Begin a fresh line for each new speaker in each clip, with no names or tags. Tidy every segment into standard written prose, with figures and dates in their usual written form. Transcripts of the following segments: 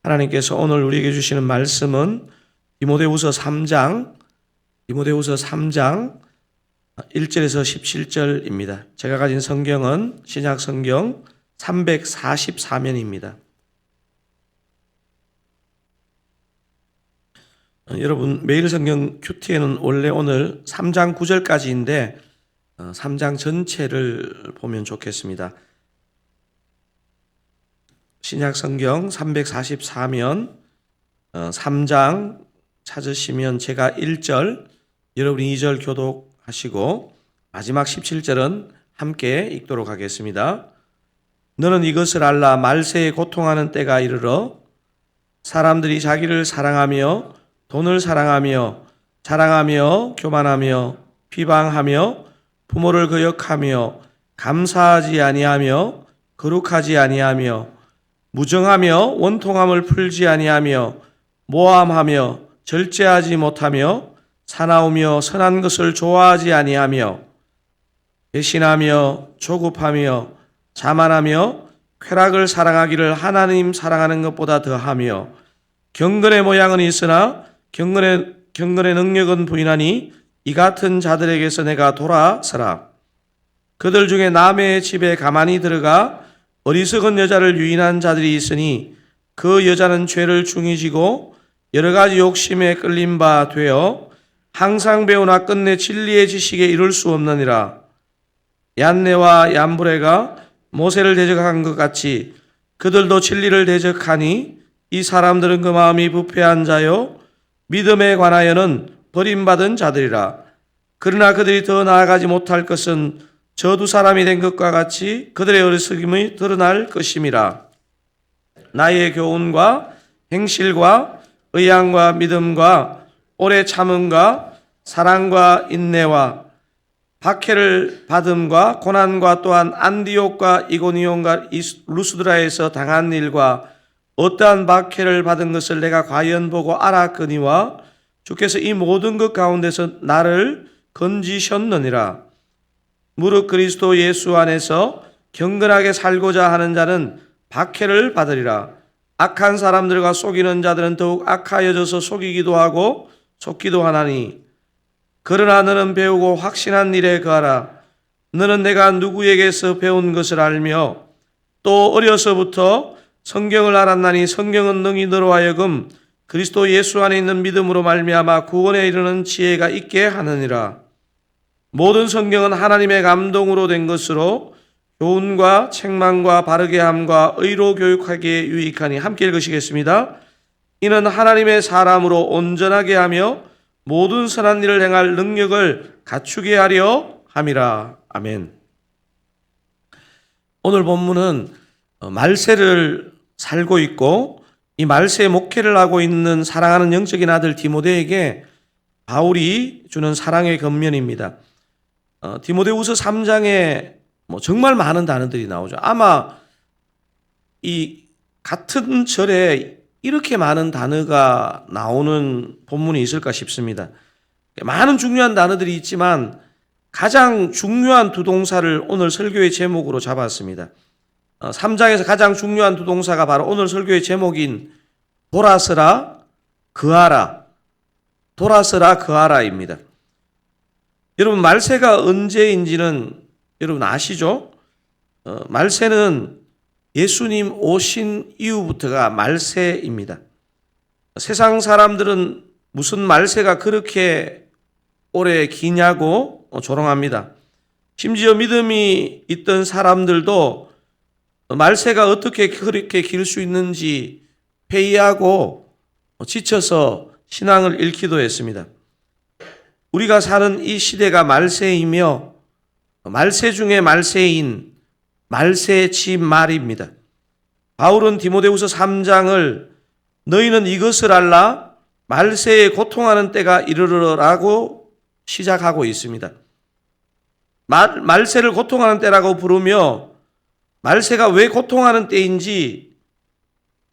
하나님께서 오늘 우리에게 주시는 말씀은 디모데후서 3장 1절에서 17절입니다. 제가 가진 성경은 신약 성경 344면입니다. 여러분 매일 성경 큐티에는 원래 오늘 3장 9절까지인데 3장 전체를 보면 좋겠습니다. 신약 성경 344면 3장 찾으시면 제가 1절, 여러분이 2절 교독하시고 마지막 17절은 함께 읽도록 하겠습니다. 너는 이것을 알라. 말세에 고통하는 때가 이르러 사람들이 자기를 사랑하며 돈을 사랑하며 자랑하며 교만하며 비방하며 부모를 거역하며 감사하지 아니하며 거룩하지 아니하며 무정하며 원통함을 풀지 아니하며 모함하며 절제하지 못하며 사나우며 선한 것을 좋아하지 아니하며 배신하며 조급하며 자만하며 쾌락을 사랑하기를 하나님 사랑하는 것보다 더하며 경건의 모양은 있으나 경건의 능력은 부인하니 이 같은 자들에게서 내가 돌아서라. 그들 중에 남의 집에 가만히 들어가 어리석은 여자를 유인한 자들이 있으니 그 여자는 죄를 중히 지고 여러 가지 욕심에 끌린 바 되어 항상 배우나 끝내 진리의 지식에 이룰 수 없느니라. 얀네와 얀브레가 모세를 대적한 것 같이 그들도 진리를 대적하니 이 사람들은 그 마음이 부패한 자요 믿음에 관하여는 버림받은 자들이라. 그러나 그들이 더 나아가지 못할 것은 저 두 사람이 된 것과 같이 그들의 어리석음이 드러날 것임이라. 나의 교훈과 행실과 의향과 믿음과 오래 참음과 사랑과 인내와 박해를 받음과 고난과 또한 안디옥과 이고니온과 루스드라에서 당한 일과 어떠한 박해를 받은 것을 내가 과연 보고 알았거니와 주께서 이 모든 것 가운데서 나를 건지셨느니라. 무릇 그리스도 예수 안에서 경건하게 살고자 하는 자는 박해를 받으리라. 악한 사람들과 속이는 자들은 더욱 악하여져서 속이기도 하고 속기도 하나니 그러나 너는 배우고 확신한 일에 거하라. 너는 내가 누구에게서 배운 것을 알며 또 어려서부터 성경을 알았나니 성경은 능히 너로 하여금 그리스도 예수 안에 있는 믿음으로 말미암아 구원에 이르는 지혜가 있게 하느니라. 모든 성경은 하나님의 감동으로 된 것으로 교훈과 책망과 바르게 함과 의로 교육하기에 유익하니 함께 읽으시겠습니다. 이는 하나님의 사람으로 온전하게 하며 모든 선한 일을 행할 능력을 갖추게 하려 함이라. 아멘. 오늘 본문은 말세를 살고 있고 이 말세의 목회를 하고 있는 사랑하는 영적인 아들 디모데에게 바울이 주는 사랑의 권면입니다. 디모데후서 3장에 정말 많은 단어들이 나오죠. 아마 이 같은 절에 이렇게 많은 단어가 나오는 본문이 있을까 싶습니다. 많은 중요한 단어들이 있지만 가장 중요한 두 동사를 오늘 설교의 제목으로 잡았습니다. 3장에서 가장 중요한 두 동사가 바로 오늘 설교의 제목인 돌아서라, 거하라, 돌아서라, 거하라입니다. 여러분 말세가 언제인지는 여러분 아시죠? 말세는 예수님 오신 이후부터가 말세입니다. 세상 사람들은 무슨 말세가 그렇게 오래 기냐고 조롱합니다. 심지어 믿음이 있던 사람들도 말세가 어떻게 그렇게 길 수 있는지 회의하고 지쳐서 신앙을 잃기도 했습니다. 우리가 사는 이 시대가 말세이며 말세 중에 말세인 말세치 말입니다. 바울은 디모데후서 3장을 너희는 이것을 알라 말세에 고통하는 때가 이르러라고 시작하고 있습니다. 말세를 고통하는 때라고 부르며 말세가 왜 고통하는 때인지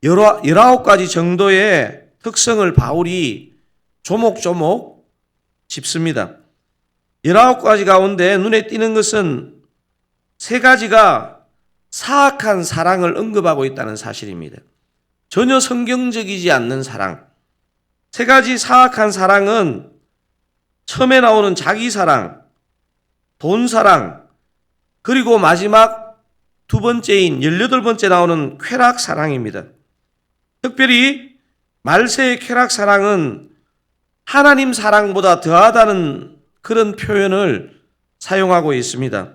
19가지 정도의 특성을 바울이 조목조목 짚습니다. 19가지 가운데 눈에 띄는 것은 3가지가 사악한 사랑을 언급하고 있다는 사실입니다. 전혀 성경적이지 않는 사랑. 세 가지 사악한 사랑은 처음에 나오는 자기 사랑, 돈 사랑, 그리고 마지막 두 번째인 18번째 나오는 쾌락 사랑입니다. 특별히 말세의 쾌락 사랑은 하나님 사랑보다 더하다는 그런 표현을 사용하고 있습니다.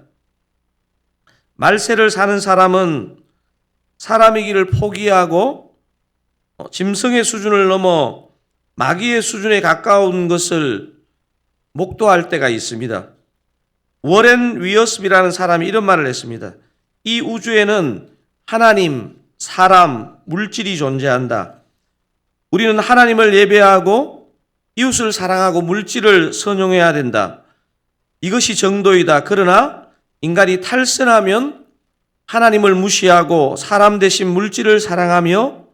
말세를 사는 사람은 사람의 길을 포기하고 짐승의 수준을 넘어 마귀의 수준에 가까운 것을 목도할 때가 있습니다. 워렌 위어스비라는 사람이 이런 말을 했습니다. 이 우주에는 하나님, 사람, 물질이 존재한다. 우리는 하나님을 예배하고 이웃을 사랑하고 물질을 선용해야 된다. 이것이 정도이다. 그러나 인간이 탈선하면 하나님을 무시하고 사람 대신 물질을 사랑하며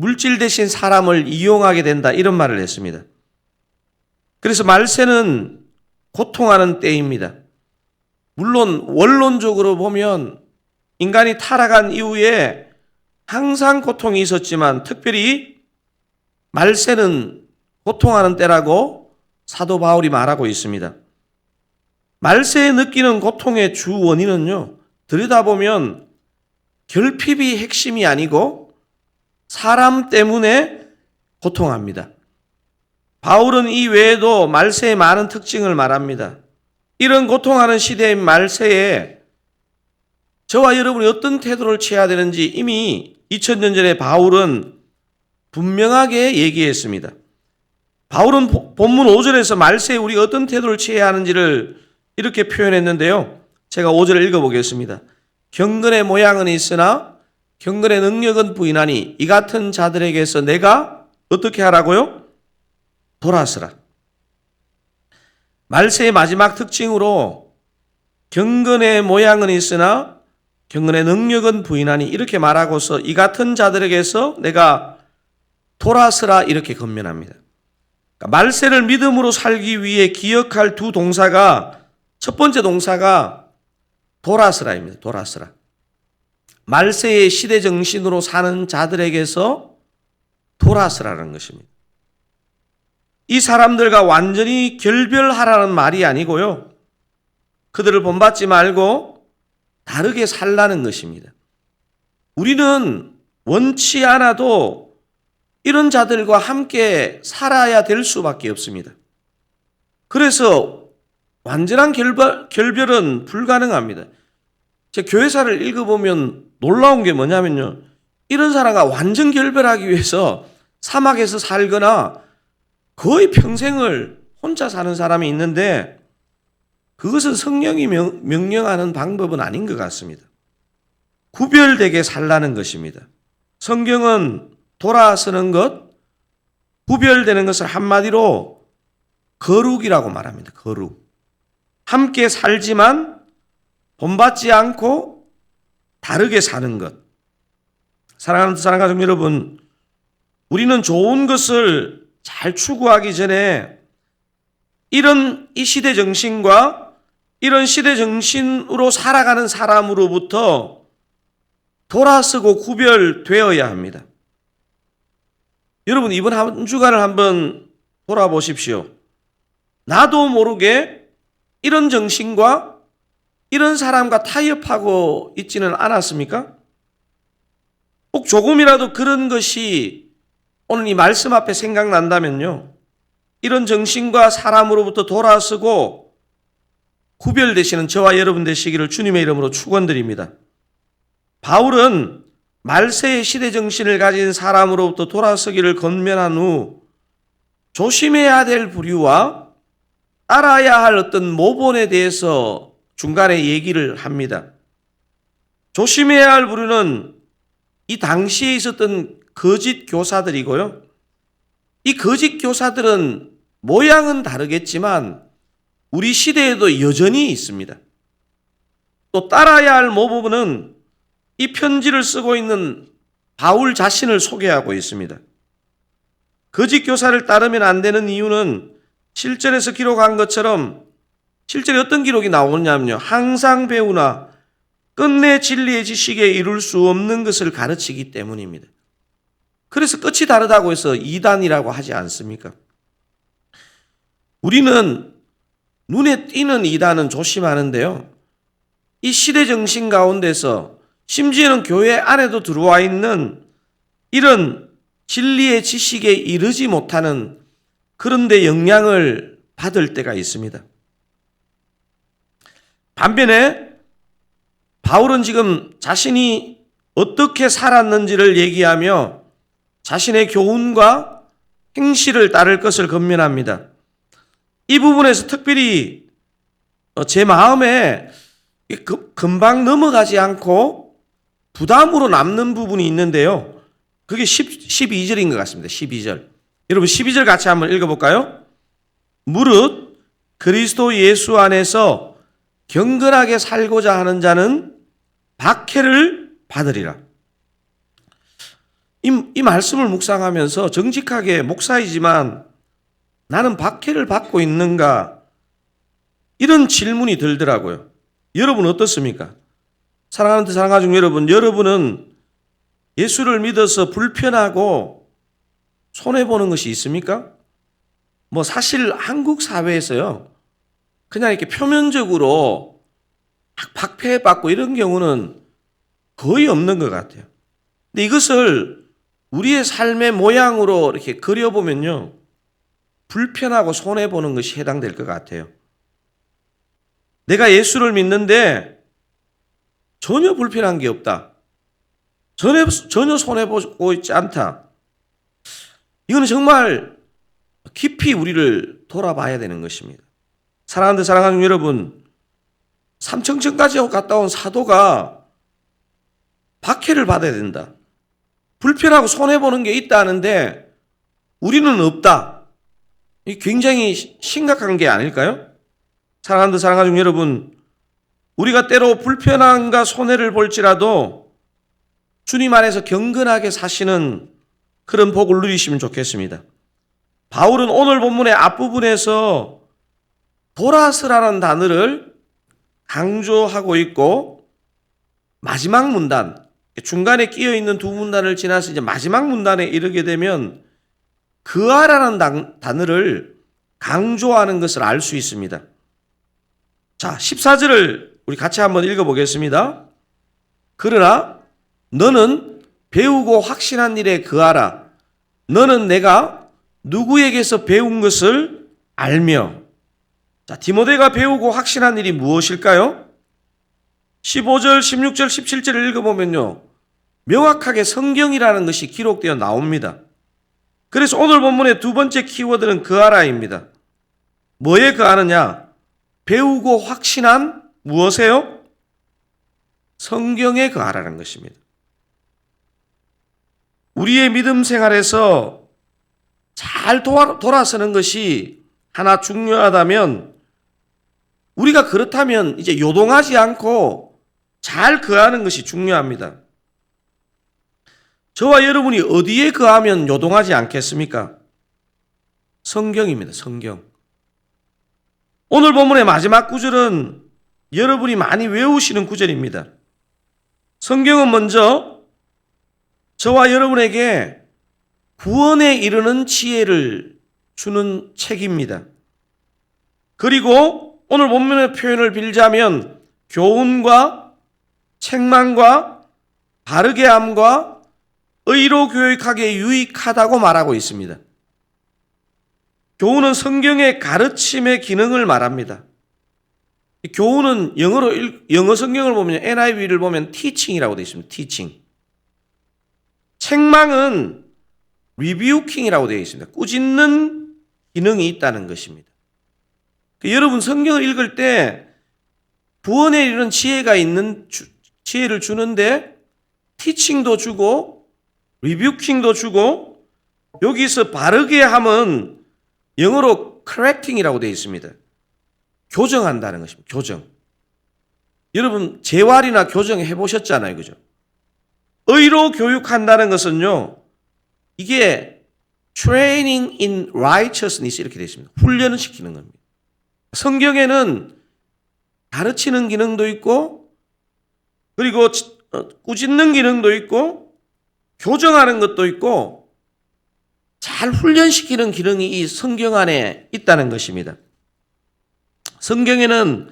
물질 대신 사람을 이용하게 된다. 이런 말을 했습니다. 그래서 말세는 고통하는 때입니다. 물론 원론적으로 보면 인간이 타락한 이후에 항상 고통이 있었지만 특별히 말세는 고통하는 때라고 사도 바울이 말하고 있습니다. 말세에 느끼는 고통의 주 원인은요, 들여다보면 결핍이 핵심이 아니고 사람 때문에 고통합니다. 바울은 이 외에도 말세의 많은 특징을 말합니다. 이런 고통하는 시대인 말세에 저와 여러분이 어떤 태도를 취해야 되는지 이미 2000년 전에 바울은 분명하게 얘기했습니다. 바울은 본문 5절에서 말세에 우리가 어떤 태도를 취해야 하는지를 이렇게 표현했는데요. 제가 5절을 읽어보겠습니다. 경건의 모양은 있으나 경건의 능력은 부인하니 이 같은 자들에게서 내가 어떻게 하라고요? 돌아서라. 말세의 마지막 특징으로 경건의 모양은 있으나 경건의 능력은 부인하니 이렇게 말하고서 이 같은 자들에게서 내가 돌아서라 이렇게 권면합니다. 그러니까 말세를 믿음으로 살기 위해 기억할 두 동사가 첫 번째 동사가 돌아서라입니다. 돌아서라. 말세의 시대 정신으로 사는 자들에게서 돌아서라는 것입니다. 이 사람들과 완전히 결별하라는 말이 아니고요. 그들을 본받지 말고 다르게 살라는 것입니다. 우리는 원치 않아도 이런 자들과 함께 살아야 될 수밖에 없습니다. 그래서 완전한 결별은 불가능합니다. 제 교회사를 읽어보면 놀라운 게 뭐냐면요. 이런 사람과 완전 결별하기 위해서 사막에서 살거나 거의 평생을 혼자 사는 사람이 있는데 그것은 성령이 명령하는 방법은 아닌 것 같습니다. 구별되게 살라는 것입니다. 성경은 돌아서는 것, 구별되는 것을 한마디로 거룩이라고 말합니다. 거룩. 함께 살지만 본받지 않고 다르게 사는 것. 사랑하는 가족 여러분, 우리는 좋은 것을 잘 추구하기 전에 이 시대 정신과 이런 시대 정신으로 살아가는 사람으로부터 돌아서고 구별되어야 합니다. 여러분, 이번 한 주간을 한번 돌아보십시오. 나도 모르게 이런 정신과 이런 사람과 타협하고 있지는 않았습니까? 꼭 조금이라도 그런 것이 오늘 이 말씀 앞에 생각난다면요. 이런 정신과 사람으로부터 돌아서고 구별되시는 저와 여러분 되시기를 주님의 이름으로 축원드립니다. 바울은 말세의 시대 정신을 가진 사람으로부터 돌아서기를 권면한 후 조심해야 될 부류와 알아야 할 어떤 모본에 대해서 중간에 얘기를 합니다. 조심해야 할 부류는 이 당시에 있었던 거짓 교사들이고요. 이 거짓 교사들은 모양은 다르겠지만 우리 시대에도 여전히 있습니다. 또 따라야 할 모범은 이 편지를 쓰고 있는 바울 자신을 소개하고 있습니다. 거짓 교사를 따르면 안 되는 이유는 7절에서 기록한 것처럼 7절에 어떤 기록이 나오냐면요. 항상 배우나 끝내 진리의 지식에 이룰 수 없는 것을 가르치기 때문입니다. 그래서 끝이 다르다고 해서 이단이라고 하지 않습니까? 우리는 눈에 띄는 이단은 조심하는데요. 이 시대 정신 가운데서 심지어는 교회 안에도 들어와 있는 이런 진리의 지식에 이르지 못하는 그런 데 영향을 받을 때가 있습니다. 반면에 바울은 지금 자신이 어떻게 살았는지를 얘기하며 자신의 교훈과 행실을 따를 것을 권면합니다. 이 부분에서 특별히 제 마음에 금방 넘어가지 않고 부담으로 남는 부분이 있는데요. 그게 12절인 것 같습니다. 12절. 여러분 12절 같이 한번 읽어볼까요? 무릇 그리스도 예수 안에서 경건하게 살고자 하는 자는 박해를 받으리라. 이 말씀을 묵상하면서 정직하게 목사이지만 나는 박해를 받고 있는가? 이런 질문이 들더라고요. 여러분 어떻습니까? 사랑하는 사랑가족 여러분, 여러분은 예수를 믿어서 불편하고 손해보는 것이 있습니까? 사실 한국 사회에서요, 그냥 이렇게 표면적으로 박해받고 이런 경우는 거의 없는 것 같아요. 근데 이것을 우리의 삶의 모양으로 이렇게 그려보면요, 불편하고 손해보는 것이 해당될 것 같아요. 내가 예수를 믿는데 전혀 불편한 게 없다. 전혀 손해보고 있지 않다. 이거는 정말 깊이 우리를 돌아봐야 되는 것입니다. 사랑하는 사랑하는 여러분, 삼청천까지 갔다 온 사도가 박해를 받아야 된다. 불편하고 손해보는 게 있다 하는데 우리는 없다. 이 굉장히 심각한 게 아닐까요? 사랑하는 사랑하는 여러분, 우리가 때로 불편함과 손해를 볼지라도 주님 안에서 경건하게 사시는 그런 복을 누리시면 좋겠습니다. 바울은 오늘 본문의 앞부분에서 돌아서라는 단어를 강조하고 있고 마지막 문단, 중간에 끼어 있는 두 문단을 지나서 이제 마지막 문단에 이르게 되면 그하라는 단어를 강조하는 것을 알 수 있습니다. 자, 14절을 우리 같이 한번 읽어보겠습니다. 그러나 너는 배우고 확신한 일에 그하라. 너는 내가 누구에게서 배운 것을 알며. 자, 디모데가 배우고 확신한 일이 무엇일까요? 15절, 16절, 17절을 읽어보면요, 명확하게 성경이라는 것이 기록되어 나옵니다. 그래서 오늘 본문의 두 번째 키워드는 그하라입니다. 뭐에 그하느냐? 배우고 확신한 무엇에요? 성경에 그하라는 것입니다. 우리의 믿음 생활에서 잘 돌아서는 것이 하나 중요하다면 우리가 그렇다면 이제 요동하지 않고 잘 거하는 것이 중요합니다. 저와 여러분이 어디에 거하면 요동하지 않겠습니까? 성경입니다. 성경. 오늘 본문의 마지막 구절은 여러분이 많이 외우시는 구절입니다. 성경은 먼저 저와 여러분에게 구원에 이르는 지혜를 주는 책입니다. 그리고 오늘 본문의 표현을 빌자면 교훈과 책망과 바르게 함과 의로 교육하기에 유익하다고 말하고 있습니다. 교훈은 성경의 가르침의 기능을 말합니다. 교훈은 영어 성경을 보면 NIV를 보면 teaching이라고 되어 있습니다. teaching. 책망은 rebuking이라고 되어 있습니다. 꾸짖는 기능이 있다는 것입니다. 여러분 성경을 읽을 때 구원에 이르는 지혜가 있는 지혜를 주는데 teaching도 주고 rebuking도 주고 여기서 바르게 함은 영어로 correcting이라고 되어 있습니다. 교정한다는 것입니다. 교정. 여러분 재활이나 교정 해보셨잖아요. 그죠? 의로 교육한다는 것은요, 이게 training in righteousness 이렇게 되어 있습니다. 훈련을 시키는 겁니다. 성경에는 가르치는 기능도 있고 그리고 꾸짖는 기능도 있고 교정하는 것도 있고 잘 훈련시키는 기능이 이 성경 안에 있다는 것입니다. 성경에는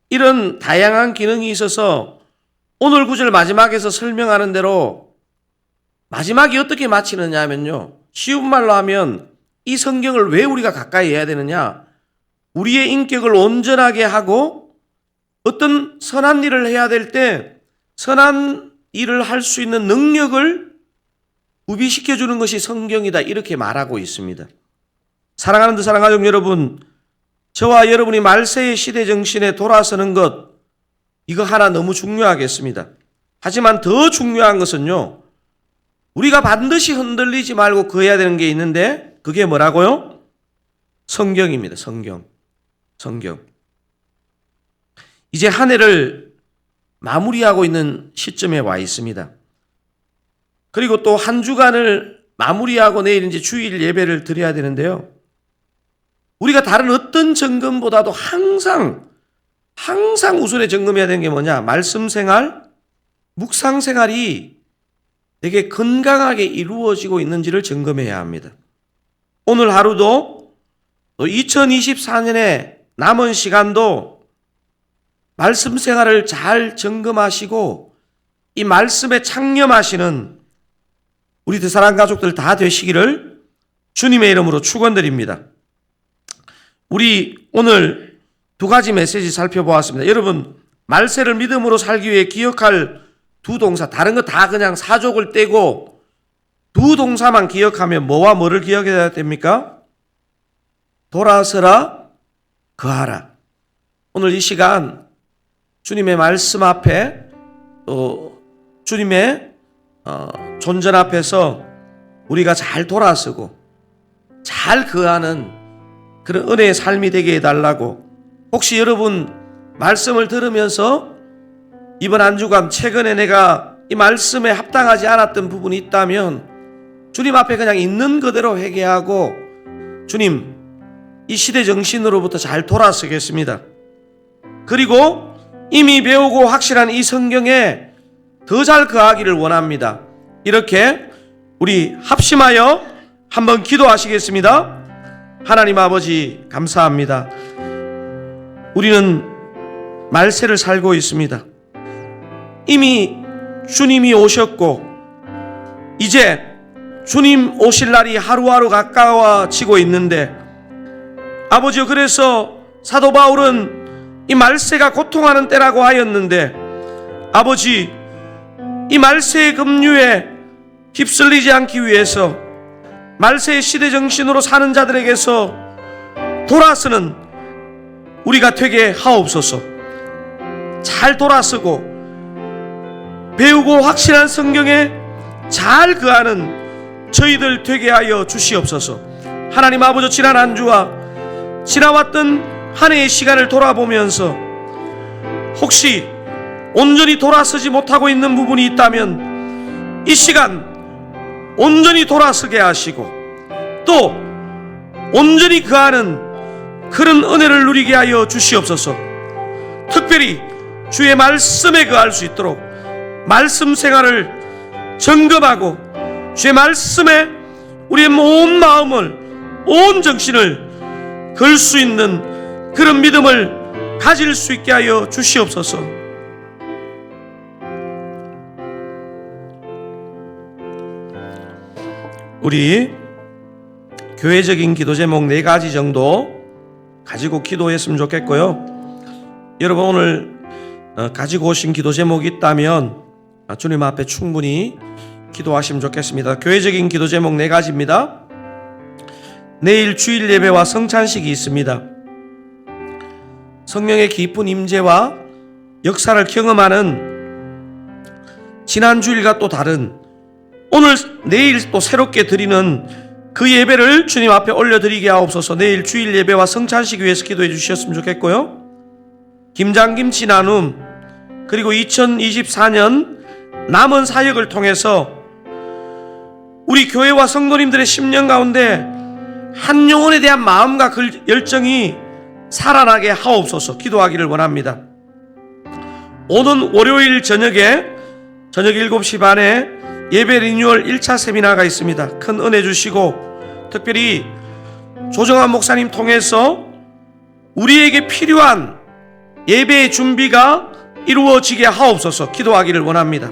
이런 다양한 기능이 있어서 오늘 구절 마지막에서 설명하는 대로 마지막이 어떻게 마치느냐 하면요. 쉬운 말로 하면 이 성경을 왜 우리가 가까이 해야 되느냐? 우리의 인격을 온전하게 하고 어떤 선한 일을 해야 될 때 선한 일을 할 수 있는 능력을 구비시켜주는 것이 성경이다. 이렇게 말하고 있습니다. 사랑하는 사랑가족 여러분, 저와 여러분이 말세의 시대 정신에 돌아서는 것, 이거 하나 너무 중요하겠습니다. 하지만 더 중요한 것은요, 우리가 반드시 흔들리지 말고 그어야 되는 게 있는데 그게 뭐라고요? 성경입니다. 성경. 이제 한 해를 마무리하고 있는 시점에 와 있습니다. 그리고 또 한 주간을 마무리하고 내일 이제 주일 예배를 드려야 되는데요. 우리가 다른 어떤 점검보다도 항상 우선에 점검해야 되는 게 뭐냐? 말씀 생활, 묵상 생활이 되게 건강하게 이루어지고 있는지를 점검해야 합니다. 오늘 하루도 또 2024년에 남은 시간도 말씀 생활을 잘 점검하시고 이 말씀에 창념하시는 우리 대사랑 가족들 다 되시기를 주님의 이름으로 축원드립니다. 우리 오늘 두 가지 메시지 살펴보았습니다. 여러분, 말세를 믿음으로 살기 위해 기억할 두 동사, 다른 거 다 그냥 사족을 떼고 두 동사만 기억하면 뭐와 뭐를 기억해야 됩니까? 돌아서라, 거하라. 오늘 이 시간 주님의 말씀 앞에 또 주님의 존전 앞에서 우리가 잘 돌아서고 잘 거하는 그런 은혜의 삶이 되게 해달라고, 혹시 여러분 말씀을 들으면서 이번 한 주간 최근에 내가 이 말씀에 합당하지 않았던 부분이 있다면 주님 앞에 그냥 있는 그대로 회개하고 주님, 이 시대 정신으로부터 잘 돌아서겠습니다. 그리고 이미 배우고 확실한 이 성경에 더 잘 거하기를 원합니다. 이렇게 우리 합심하여 한번 기도하시겠습니다. 하나님 아버지 감사합니다. 우리는 말세를 살고 있습니다. 이미 주님이 오셨고 이제 주님 오실 날이 하루하루 가까워지고 있는데 아버지요, 그래서 사도 바울은 이 말세가 고통하는 때라고 하였는데 아버지, 이 말세의 급류에 휩쓸리지 않기 위해서 말세의 시대 정신으로 사는 자들에게서 돌아서는 우리가 되게 하옵소서. 잘 돌아서고 배우고 확실한 성경에 잘 거하는 저희들 되게 하여 주시옵소서. 하나님 아버지, 지난 한 주와 지나왔던 한 해의 시간을 돌아보면서 혹시 온전히 돌아서지 못하고 있는 부분이 있다면 이 시간 온전히 돌아서게 하시고 또 온전히 거하는 그런 은혜를 누리게 하여 주시옵소서. 특별히 주의 말씀에 거할 수 있도록 말씀 생활을 점검하고 주의 말씀에 우리의 온 마음을, 온 정신을 걸 수 있는 그런 믿음을 가질 수 있게 하여 주시옵소서. 우리 교회적인 기도 제목 4가지 정도 가지고 기도했으면 좋겠고요. 여러분 오늘 가지고 오신 기도 제목이 있다면 주님 앞에 충분히 기도하시면 좋겠습니다. 교회적인 기도 제목 4가지입니다. 내일 주일 예배와 성찬식이 있습니다. 성령의 깊은 임재와 역사를 경험하는 지난 주일과 또 다른 오늘 내일 또 새롭게 드리는 그 예배를 주님 앞에 올려드리게 하옵소서. 내일 주일 예배와 성찬식 위해서 기도해 주셨으면 좋겠고요. 김장김치 나눔, 그리고 2024년 남은 사역을 통해서 우리 교회와 성도님들의 심령 가운데 한 영혼에 대한 마음과 열정이 살아나게 하옵소서. 기도하기를 원합니다. 오는 월요일 저녁 7시 반에 예배 리뉴얼 1차 세미나가 있습니다. 큰 은혜 주시고 특별히 조정환 목사님 통해서 우리에게 필요한 예배의 준비가 이루어지게 하옵소서 기도하기를 원합니다.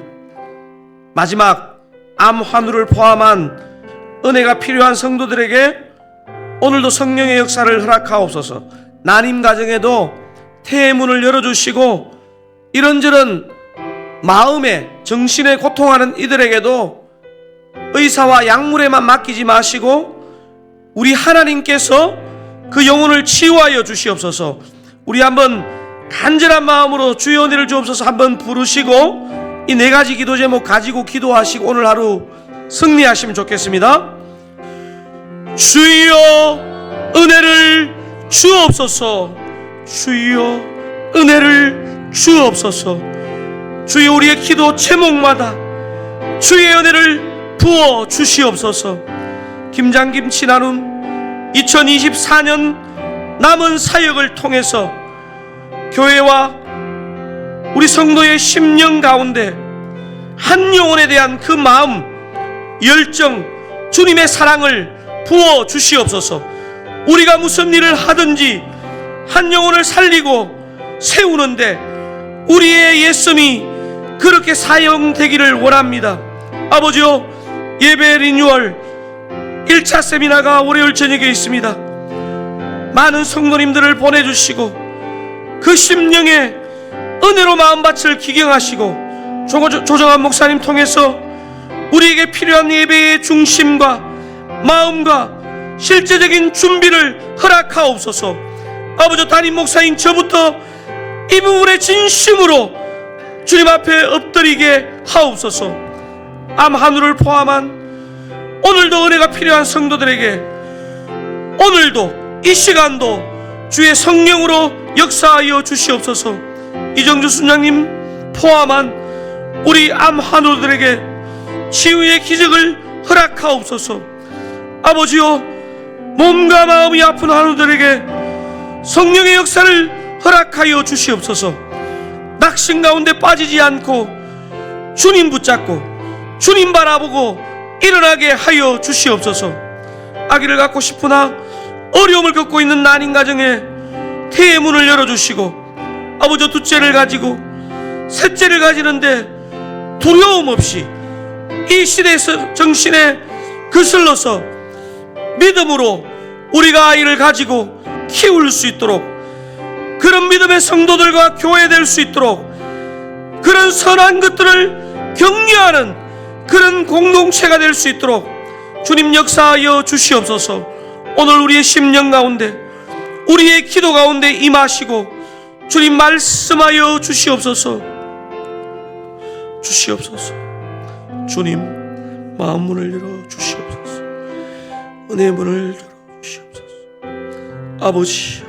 마지막 암 환우를 포함한 은혜가 필요한 성도들에게 오늘도 성령의 역사를 허락하옵소서. 난임 가정에도 태의 문을 열어주시고 이런저런 마음에 정신에 고통하는 이들에게도 의사와 약물에만 맡기지 마시고 우리 하나님께서 그 영혼을 치유하여 주시옵소서. 우리 한번 간절한 마음으로 주의 은혜를 주옵소서 한번 부르시고 이 네 가지 기도 제목 가지고 기도하시고 오늘 하루 승리하시면 좋겠습니다. 주여 은혜를 주옵소서. 주여 은혜를 주옵소서. 주여 우리의 기도 제목마다 주의 은혜를 부어 주시옵소서. 김장김 친나눔 2024년 남은 사역을 통해서 교회와 우리 성도의 심령 가운데 한 영혼에 대한 그 마음, 열정, 주님의 사랑을 부어 주시옵소서. 우리가 무슨 일을 하든지 한 영혼을 살리고 세우는데 우리의 예씀이 그렇게 사용되기를 원합니다. 아버지요, 예배 리뉴얼 1차 세미나가 월요일 저녁에 있습니다. 많은 성도님들을 보내주시고 그 심령에 은혜로 마음밭을 기경하시고 조정환 목사님 통해서 우리에게 필요한 예배의 중심과 마음과 실제적인 준비를 허락하옵소서. 아버지 담임 목사인 저부터 이 부분에 진심으로 주님 앞에 엎드리게 하옵소서. 암 한우를 포함한 오늘도 은혜가 필요한 성도들에게 오늘도 이 시간도 주의 성령으로 역사하여 주시옵소서. 이정주 순장님 포함한 우리 암 한우들에게 치유의 기적을 허락하옵소서. 아버지요, 몸과 마음이 아픈 한우들에게 성령의 역사를 허락하여 주시옵소서. 낙심 가운데 빠지지 않고 주님 붙잡고 주님 바라보고 일어나게 하여 주시옵소서. 아기를 갖고 싶으나 어려움을 겪고 있는 난임 가정에 태의 문을 열어주시고 아버지 둘째를 가지고 셋째를 가지는데 두려움 없이 이 시대에서 정신에 거슬러서 믿음으로 우리가 아이를 가지고 키울 수 있도록 그런 믿음의 성도들과 교회 될 수 있도록 그런 선한 것들을 격려하는 그런 공동체가 될 수 있도록 주님 역사하여 주시옵소서. 오늘 우리의 심령 가운데 우리의 기도 가운데 임하시고 주님 말씀하여 주시옵소서. 주님 마음 문을 열어 주시옵소서. 은혜의 문을 열어 주시옵소서. 아버지